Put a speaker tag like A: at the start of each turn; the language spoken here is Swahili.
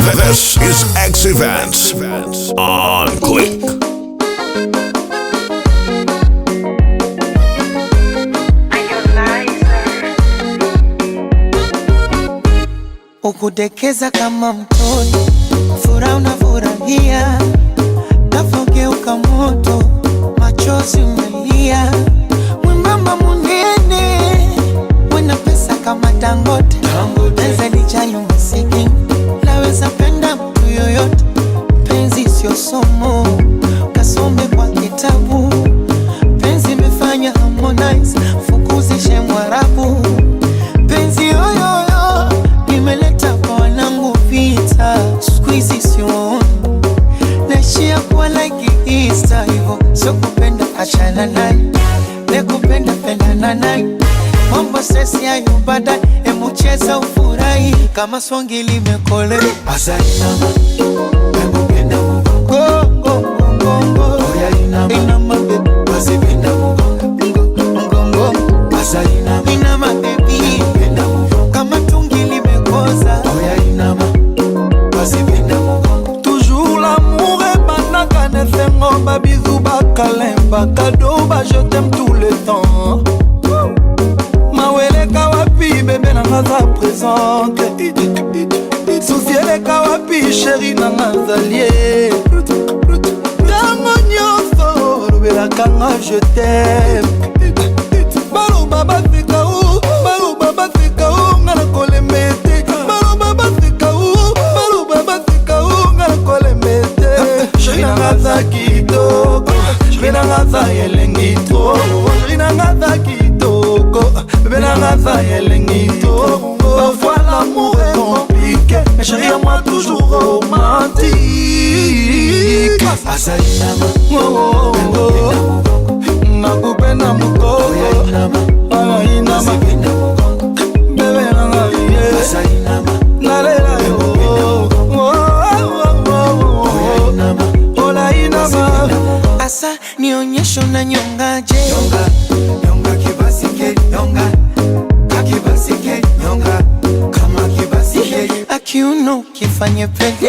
A: This is X Events on Click.
B: Ukudekeza kama mtoto, furaha unafurahia, kafogeuka moto, machozi umelia. Mwembamba munene, wena pesa kama Dangote, penzi lijalo masikini, laweza penda mtu yoyote. Penzi sio somo, kasome kwa kitabu. Penzi imefanya Harmonize, fukuzishe Mwarabu. Penzi yoyoyo, nimeleta kwa wanangu vita. Squeezy sioni, naishia kuwa like Easter. Hivo, sio kupenda achana naye, nekupenda pendana naye. Mambo stresi hayo baadaye, emu cheza ufurahi kama swangi limekole.
C: Asa inama, emu penda mugongo,
B: Gongo,
C: oya inama,
B: inama baby,
C: wasi penda mugongo. Asa inama,
B: inama baby,
C: penda mugongo,
B: kama tungi limekoza.
C: oya inama, wasi penda mugongo.
D: Toujours l'amour est banaka ne sengo ba bisou ba kalemba cadeau ba je t'aime tout le temps. Mawele kawapi bébé nanga za présente. Souciele kawapi chéri nanga zalie. Tango nyonso lobelaka nga je t'aime. Baloba baseka o, baloba baseka o, nga na kolemete. Baloba baseka o, baloba baseka o, nga na kolemete. Chéri nanga za kitoko, chéri nanga za elengi to. Chéri nanga za kitoko, bébé nanga za elengi to. Parfois l'amour est compliqué, mais chéri à moi toujours romantique.
C: Asa inama,
D: Oh,
C: emu penda mugongo,
D: nakupenda mukoko,
C: oya inama,
D: ala
C: wasi
D: inama,
C: penda mugongo.
D: bebe nanga ye,
C: Asa inama,
D: nalela yo,
C: oya inama,
D: ola
C: wasi
D: inama,
C: penda mugongo.
B: Asa nionyesho na nyongaje,
C: Nyonga, nyonga kibasike, nyonga, kakibasike, nyonga, kama kibasike.
B: akiuno kifanye pege.